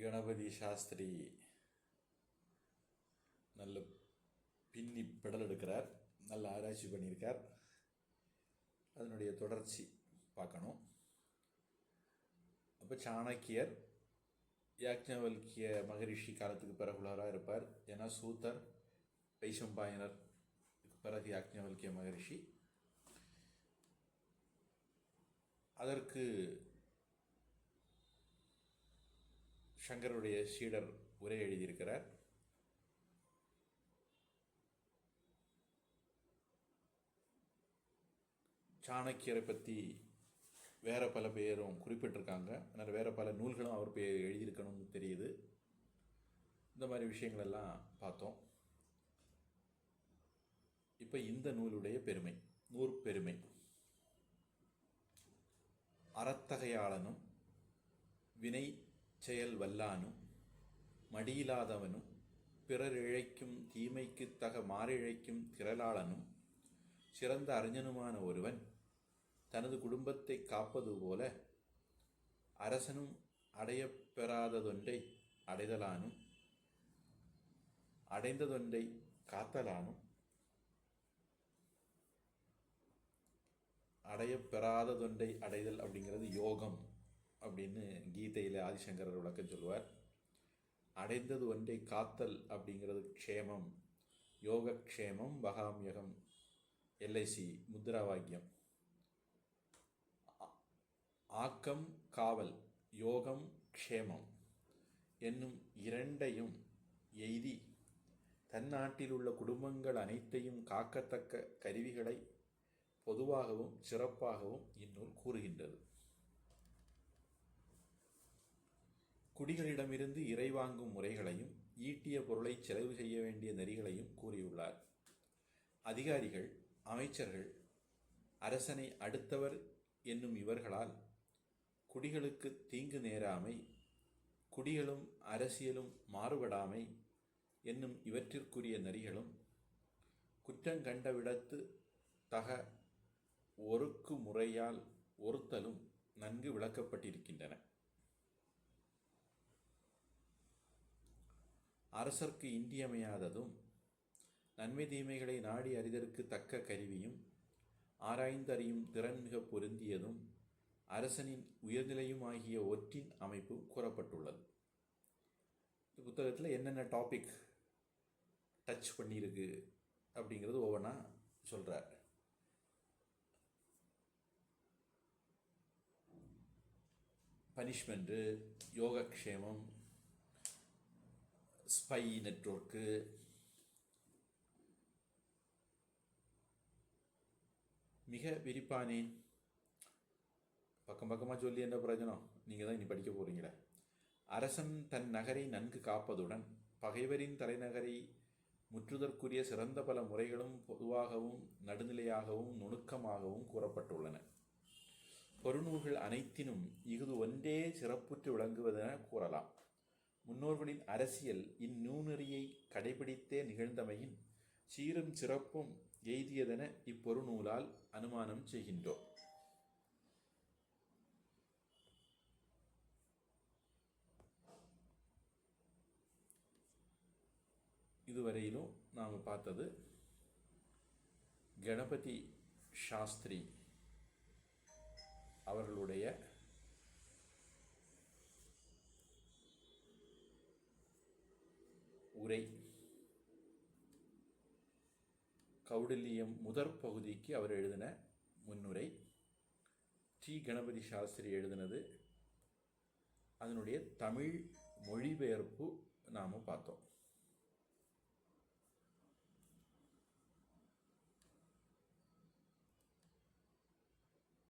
கணபதி சாஸ்திரி நல்ல பின்னி பெடல் எடுக்கிறார், நல்ல ஆராய்ச்சி பண்ணியிருக்கார். அதனுடைய தொடர்ச்சி பார்க்கணும். அப்போ சாணக்கியர் யாக்ஞவல்கிய மகரிஷி காலத்துக்கு பிறகுள்ளவராக இருப்பார். ஏன்னா சூத்தர் வைசம்பாயனர் பிறகு யாக்ஞவல்கிய மகரிஷி. அதற்கு சங்கருடைய சீடர் உரை எழுதியிருக்கிறார். சாணக்கியரை பற்றி வேறு பல பேரும் குறிப்பிட்டிருக்காங்க. அதனால் வேறு பல நூல்களும் அவர் பேர் எழுதியிருக்கணும்னு தெரியுது. இந்த மாதிரி விஷயங்களெல்லாம் பார்த்தோம். இப்போ இந்த நூலுடைய பெருமை, நூற்பெருமை. அறத்தகையாளனும் வினை செயல் வல்லானும் மடியிலாதவனும் பிறர் இழைக்கும் தீமைக்கு தக மாறிழைக்கும் திரளாளனும் சிறந்த அறிஞனுமான ஒருவன் தனது குடும்பத்தை காப்பது போல அரசனும் அடையப்பெறாததொன்றை அடைதலானும் அடைந்ததொன்றை காத்தலானும் அடையப்பெறாததொன்றை அடைதல் அப்படிங்கிறது யோகம் அப்படின்னு கீதையில் ஆதிசங்கரர் விளக்கம் சொல்லுவார். அடைந்தது ஒன்றை காத்தல் அப்படிங்கிறது க்ஷேமம், யோகக்ஷேமம் பகாம்யகம், எல்ஐசி முத்ரா வாக்கியம். ஆக்கம் காவல், யோகம் க்ஷேமம் என்னும் இரண்டையும் எய்தி தன்னாட்டில் உள்ள குடும்பங்கள் அனைத்தையும் காக்கத்தக்க கருவிகளை பொதுவாகவும் சிறப்பாகவும் இந்நூல் கூறுகின்றது. குடிகளிடமிருந்து இறைவாங்கும் முறைகளையும் ஈட்டிய பொருளை செலவு செய்ய வேண்டிய நெறிகளையும் கூறியுள்ளார். அதிகாரிகள், அமைச்சர்கள், அரசனை அடுத்தவர் என்னும் இவர்களால் குடிகளுக்கு தீங்கு நேராமை, குடிகளும் அரசியலும் மாறுபடாமை என்னும் இவற்றிற்குரிய நெறிகளும் குற்றங்கண்டவிடத்து தக ஒருக்கு முறையால் ஒருத்தலும் நன்கு விளக்கப்பட்டிருக்கின்றன. அரசர்க்கு இன்றியமையாததும் நன்மை தீமைகளை நாடி அறிதற்கு தக்க கருவியும் ஆராய்ந்தறியும் திறன் மிக பொருந்தியதும் அரசனின் உயர்நிலையும் ஆகிய ஒற்றின் அமைப்பு கூறப்பட்டுள்ளது. இந்த புத்தகத்தில் என்னென்ன டாபிக் டச் பண்ணியிருக்கு அப்படிங்கிறது ஒவ்வொன்றா சொல்கிறார். பனிஷ்மெண்ட்டு, யோகக்ஷேமம், ஸ்பை நெட்வொர்க்கு, மிக விரிப்பானேன். பக்கம் பக்கமாக சொல்லி என்ன பிரயோஜனம்? நீங்கள் தான் இனி படிக்க போகிறீங்களே. அரசன் தன் நகரை நன்கு காப்பதுடன் பகைவரின் தலைநகரை முற்றுதற்குரிய சிறந்த பல முறைகளும் பொதுவாகவும் நடுநிலையாகவும் நுணுக்கமாகவும் கூறப்பட்டுள்ளன. பொருநூல்கள் அனைத்தினும் இஃது ஒன்றே சிறப்புற்று விளங்குவதென கூறலாம். முன்னோர்களின் அரசியல் இந்நூநெறியை கடைபிடித்தே நிகழ்ந்தமையின் சீரும் சிறப்பும் எய்தியதென இப்பொருநூலால் அனுமானம் செய்கின்றோம். இதுவரையிலும் நாம் பார்த்தது கணபதி சாஸ்திரி அவர்களுடைய உரை. கௌடில்யம் முதற் பகுதிக்கு அவர் எழுதின முன்னுரை. டி கணபதி சாஸ்திரி எழுதினது. அதனுடைய தமிழ் மொழிபெயர்ப்பு நாம் பார்த்தோம்.